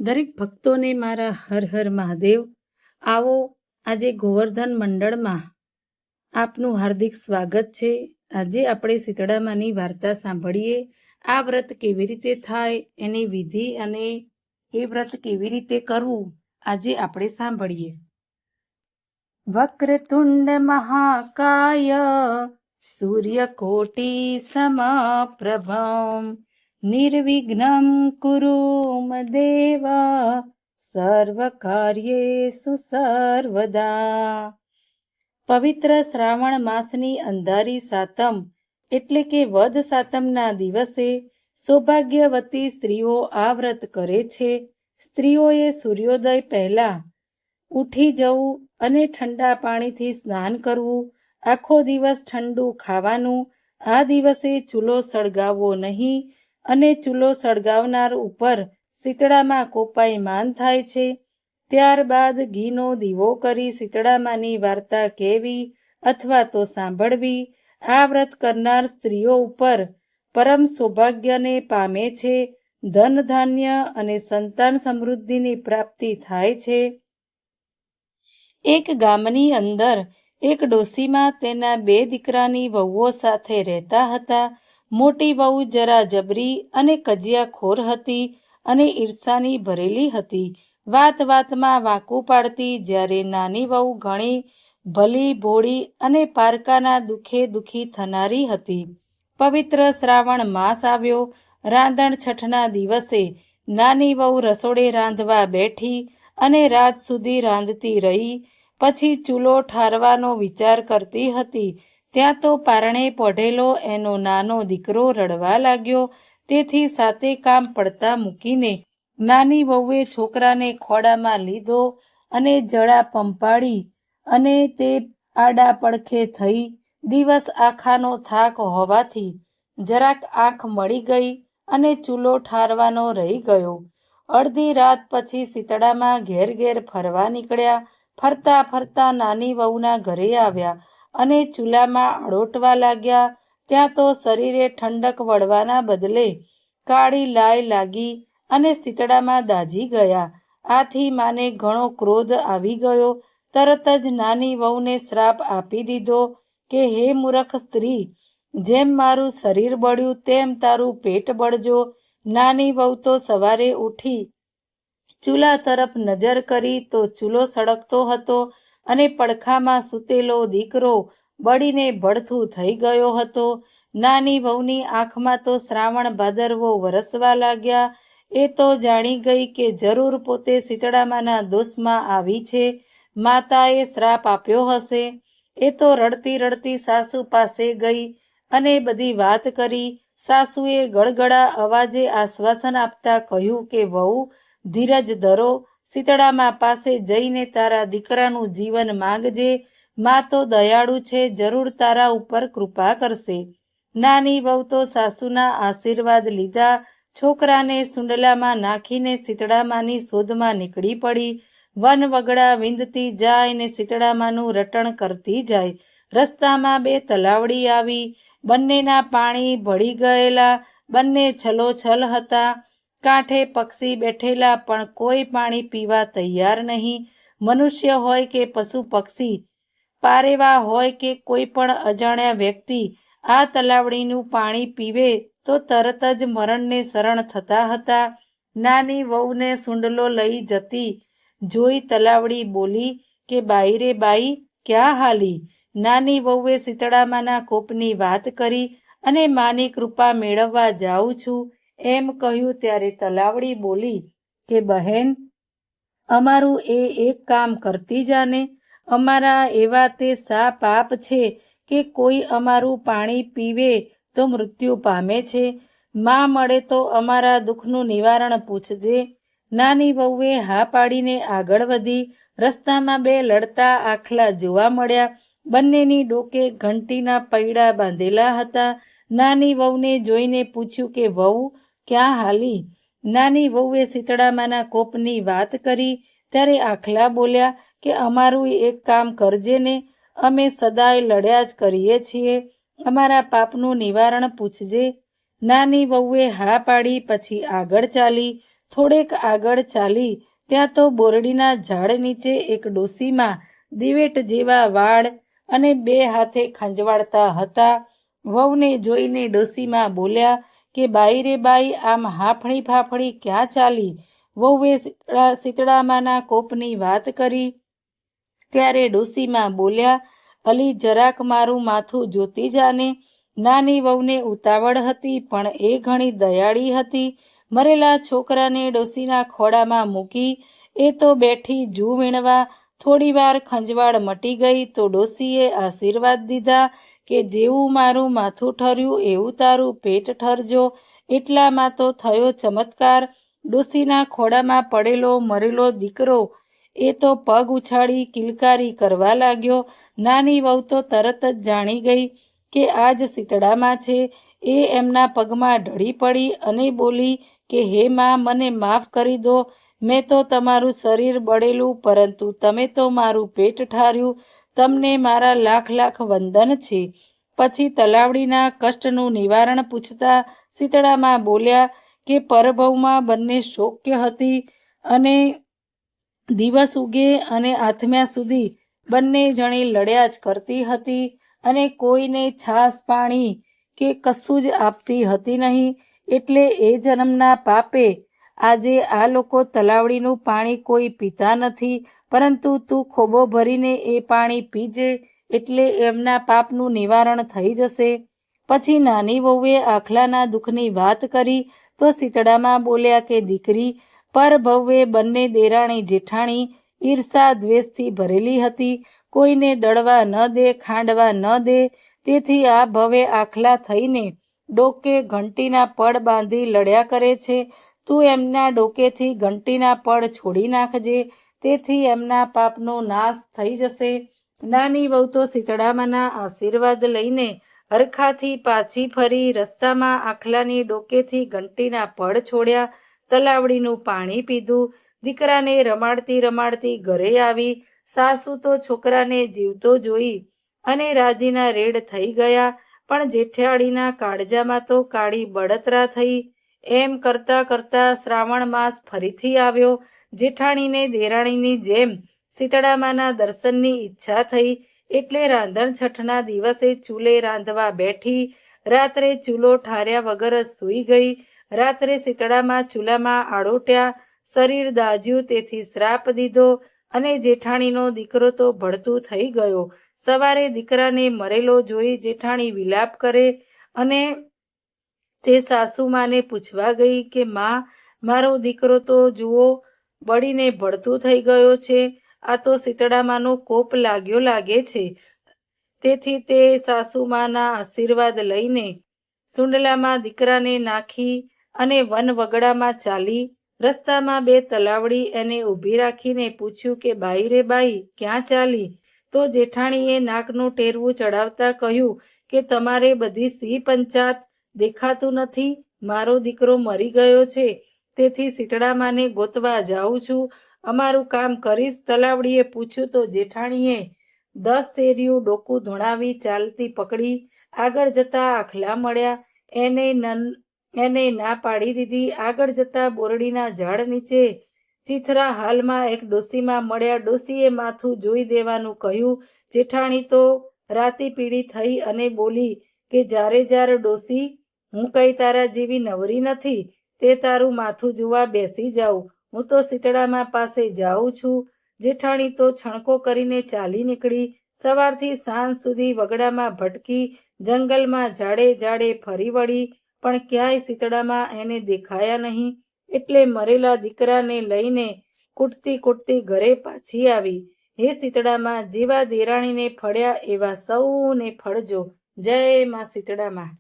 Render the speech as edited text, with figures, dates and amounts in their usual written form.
દરેક ભક્તોને મારા હર હર મહાદેવ. આવો આજે ગોવર્ધન મંડળમાં આપનું હાર્દિક સ્વાગત છે. આજે આપણે શીતળામાની વાર્તા સાંભળીએ. આ વ્રત કેવી રીતે થાય, એની વિધિ અને એ વ્રત કેવી રીતે કરવું, આજે આપણે સાંભળીએ. વક્રતુંડ મહાકાય સૂર્યકોટિ સમપ્રભમ નિર્વિઘ્નમ કુરુ મદેવ સર્વકાર્યેષુ સર્વદા. પવિત્ર શ્રાવણ માસની અંધારી સાતમ એટલે કે વદ સાતમના દિવસે સૌભાગ્યવતી સ્ત્રીઓ આ વ્રત કરે છે. સ્ત્રીઓએ સૂર્યોદય પહેલા ઉઠી જવું અને ઠંડા પાણીથી સ્નાન કરવું. આખો દિવસ ઠંડુ ખાવાનું. આ દિવસે ચૂલો સળગાવવો નહીં અને ચૂલો સળગાવનાર ઉપર શીતળામાં કોપાયમાન થાય છે. ત્યારબાદ ઘીનો દીવો કરી શીતળામાની વાર્તા કહેવી અથવા તો સાંભળવી. આ વ્રત કરનાર સ્ત્રીઓ ઉપર પરમ સૌભાગ્યને પામે છે. ધન ધાન્ય અને સંતાન સમૃદ્ધિની પ્રાપ્તિ થાય છે. એક ગામની અંદર એક ડોશીમાં તેના 2 દીકરાની વહુઓ સાથે રહેતા હતા. મોટી વહુ જરા જબરી અને કજિયાખોર હતી અને ઈર્ષાની ભરેલી હતી. વાત વાતમાં વાંકું પાડતી, જ્યારે નાની વહુ ઘણી ભલી ભોળી અને પારકાના દુઃખે દુઃખી થનારી હતી. પવિત્ર શ્રાવણ માસ આવ્યો. રાંધણ છઠના દિવસે નાની વહુ રસોડે રાંધવા બેઠી અને રાત સુધી રાંધતી રહી. પછી ચૂલો ઠારવાનો વિચાર કરતી હતી. ત્યાં તો પારણે પઢેલો એનો નાનો દીકરો રડવા લાગ્યો. તેથી સાતે કામ પડતા મૂકીને નાની વહુએ છોકરાને ખોળામાં લીધો અને જડા પંપાળી અને તે આડા પડખે થઈ. દિવસ આખાનો થાક હોવાથી જરાક આંખ મળી ગઈ અને ચૂલો ઠારવાનો રહી ગયો. અડધી રાત પછી શીતળામાં ઘેર ઘેર ફરવા નીકળ્યા. ફરતા ફરતા નાની વહુના ઘરે આવ્યા અને ચૂલામાં આળોટવા લાગ્યા. ત્યાં તો શરીરે ઠંડક વળવાના બદલે કાળી લાય લાગી અને શીતળામાં દાઝી ગયા. આથી માને ઘણો ક્રોધ આવી ગયો. તરત જ નાની વહુને શ્રાપ આપી દીધો કે હે મૂર્ખ સ્ત્રી, જેમ મારું શરીર બળ્યું તેમ તારું પેટ બળજો. નાની વહુ તો સવારે ઉઠી ચૂલા તરફ નજર કરી તો ચૂલો સળગતો હતો અને પડખામાં સૂતેલો દીકરો બળીને ભડથું થઈ ગયો હતો. નાની વહુની આંખમાં તો શ્રાવણ ભાદરવો વરસવા લાગ્યા. એ તો જાણી ગઈ કે જરૂર પોતે શીતળામાના દોષમાં આવી છે. માતાએ શ્રાપ આપ્યો હશે. એ તો રડતી રડતી સાસુ પાસે ગઈ અને બધી વાત કરી. સાસુએ ગળગળા અવાજે આશ્વાસન આપતા કહ્યું કે વહુ, ધીરજ ધરો. શીતળામા પાસે જઈને તારા દીકરાનું જીવન માંગજે. મા તો દયાળુ છે, જરૂર તારા ઉપર કૃપા કરશે. નાની વહુ તો સાસુના આશીર્વાદ લીધા. છોકરાને સુંડલામાં નાખીને શીતળામાની શોધમાં નીકળી પડી. વન વગડા વિંદતી જાય ને શીતળામાનું રટણ કરતી જાય. રસ્તામાં 2 તલાવડી આવી. બંનેના પાણી ભળી ગયેલા. બંને છલોછલ હતા. કાંઠે પક્ષી બેઠેલા, પણ કોઈ પાણી પીવા તૈયાર નહીં. મનુષ્ય હોય કે પશુ પક્ષી, પારેવા હોય કે કોઈ પણ અજાણ્યા વ્યક્તિ આ તલાવડીનું પાણી પીવે તો તરત જ મરણને શરણ થતા હતા. નાની વહુને સુંડલો લઈ જતી જોઈ તલાવડી બોલી કે બાઈ રે બાઈ, ક્યાં હાલી? નાની વહુએ શીતળામાના કોપની વાત કરી અને માની કૃપા મેળવવા જાઉં છું એમ કહ્યું. ત્યારે તલાવડી બોલી કે બહેન, અમારું એક કામ કરતી જાને. અમારા એવા તે શા પાપ છે કે કોઈ અમારું પાણી પીવે તો મૃત્યુ પામે છે? માં મળે તો અમારા દુઃખનું નિવારણ પૂછજે. નાની વહુએ હા પાડીને આગળ વધી. રસ્તામાં 2 લડતા આખલા જોવા મળ્યા. બંનેની ડોકે ઘંટીના પૈડા બાંધેલા હતા. નાની વહુને જોઈને પૂછ્યું કે વહુ, ક્યાં હાલી? નાની વહુએ શીતળામાના કોપની વાત કરી. ત્યારે આખલા બોલ્યા કે અમારું એક કામ કરજે ને, અમે સદાય લડ્યા જ કરીએ છીએ. અમારા પાપનું નિવારણ પૂછજે. નાની વહુએ હા પાડી. પછી આગળ ચાલી. થોડેક આગળ ચાલી ત્યાં તો બોરડીના ઝાડ નીચે એક ડોસીમાં દિવેટ જેવા વાળ અને 2 હાથે ખંજવાળતા હતા. વહુને જોઈને ડોસીમાં બોલ્યા કે બાઈ રે બાઈ, આમ હાફળી ફાફળી ક્યાં ચાલી? વહુએ શીતળામાના કોપની વાત કરી ત્યારે ડોસીમાં બોલ્યા, અલી જરાક મારું માથું જોતી જાને. નાની વહુને ઉતાવળ હતી પણ એ ઘણી દયાળી હતી. મરેલા છોકરાને ડોસીના ખોળામાં મૂકી એ તો બેઠી જૂ વીણવા. થોડીવાર ખંજવાળ મટી ગઈ તો ડોસીએ આશીર્વાદ દીધા કે જેવું મારું માથું ઠર્યું એવું તારું પેટ ઠરજો. એટલામાં તો થયો ચમત્કાર. ડોસીના ખોળામાં પડેલો મરેલો દીકરો એ તો પગ ઉછાળી કિલકારી કરવા લાગ્યો. નાની વહુ તો તરત જ જાણી ગઈ કે આજ શીતળામાં છે. એ એમના પગમાં ઢળી પડી અને બોલી કે હે માં, મને માફ કરી દો. મેં તો તમારું શરીર બળેલું, પરંતુ તમે તો મારું પેટ ઠાર્યું. તમને મારા લાખ લાખ વંદન છે. પછી તલાવડીના કષ્ટનું નિવારણ પૂછતા શીતળામાં બોલ્યા કે પરભવમાં બંને શોક્ય હતી અને દિવસ ઉગે અને આથમ્યા સુધી બંને જણી લડ્યા જ કરતી હતી અને કોઈને છાસ પાણી કે કશું જ આપતી હતી નહીં. એટલે એ જન્મના પાપે આજે આ લોકો તલાવડીનું પાણી કોઈ પીતા નથી, પરંતુ તું ખોબો ભરીને એ પાણી પીજે એટલે એમના પાપનું નિવારણ થઈ જશે. પછી નાની વહુએ આખલાના દુઃખની વાત કરી તો શીતળામાં બોલ્યા કે દીકરી, પરભવે બંને દેરાણી જેઠાણી ઈર્ષા દ્વેષથી ભરેલી હતી. કોઈને દળવા ન દે, ખાંડવા ન દે. તેથી આ ભવે આખલા થઈને ડોકે ઘંટીના પડ બાંધી લડ્યા કરે છે. તું એમના ડોકેથી ઘંટીના પડ છોડી નાખજે, તેથી એમના પાપનો નાશ થઈ જશે. નાની વહુ તો શીતળામાના આશીર્વાદ લઈને હરખાથી પાછી ફરી રસ્તામાં આખલાની ડોકેથી ઘંટીના પડ છોડ્યા, તલાવડીનું પાણી પીધું. દીકરાને રમાડતી રમાડતી ઘરે આવી. સાસુ તો છોકરાને જીવતો જોઈ અને રાજીના રેડ થઈ ગયા, પણ જેઠાણીના કાળજામાં તો કાળી બળતરા થઈ. એમ કરતાં કરતાં શ્રાવણ માસ ફરીથી આવ્યો. જેઠાણીને દેરાણીની જેમ શીતળામાના દર્શનની ઈચ્છા થઈ એટલે રાંધણ છઠના દિવસે ચૂલે રાંધવા બેઠી. રાત્રે ચૂલો ઠાર્યા વગર જ સૂઈ ગઈ. રાત્રે શીતળામાં ચૂલામાં આડોટ્યા. શરીર દાઝ્યું તેથી શ્રાપ દીધો અને જેઠાણીનો દીકરો તો ભળતું થઈ ગયો. સવારે દીકરાને મરેલો જોઈ જેઠાણી વિલાપ કરે અને તે સાસુમાને પૂછવા ગઈ કે માં, મારો દીકરો તો જુઓ બળીને ભળતું થઈ ગયો છે. આ તો શીતળામાનો કોપ લાગ્યો લાગે છે. તેથી તે સાસુમાના આશીર્વાદ લઈને સુંડલામાં દીકરાને નાખી અને વનવગડામાં ચાલી. રસ્તામાં 2 તલાવડી એને ઊભી રાખીને પૂછ્યું કે બાઈ રે બાઈ, ક્યાં ચાલી? તો જેઠાણીએ નાકનું ટેરવું ચડાવતા કહ્યું કે તમારે બધી સી પંચાત દેખાતું નથી? મારો દીકરો મરી ગયો છે, તેથી શીતળામાને ગોતવા જાઉં છું. અમારું કામ કરીશ? તલાવડીએ પૂછ્યું તો જેઠાણીએ 10 શેરીયું ડોકું ધોણાવી ચાલતી પકડી. આગળ જતા આખલા મળ્યા. એને ના પાડી દીધી. આગળ જતા બોરડીના ઝાડ નીચે ચીથરા હાલમાં એક ડોસીમાં મળ્યા. ડોસીએ માથું જોઈ દેવાનું કહ્યું. જેઠાણી તો રાતી પીળી થઈ અને બોલી કે જારે જાર ડોસી, હું કઈ તારા જેવી નવરી નથી તે તારું માથું જોવા બેસી જાઉં. હું તો શીતળામાં પાસે જાઉં છું. જેઠાણી તો છણકો કરીને ચાલી નીકળી. સવારથી સાંજ સુધી વગડામાં ભટકી, જંગલમાં ઝાડે ઝાડે ફરી વળી, પણ ક્યાંય શીતળામાં એને દેખાયા નહીં. એટલે મરેલા દીકરાને લઈને કૂટતી કૂટતી ઘરે પાછી આવી. હે શીતળામાં, જેવા દેરાણીને ફળ્યા એવા સૌને ફળજો. જય માં શીતળામાં.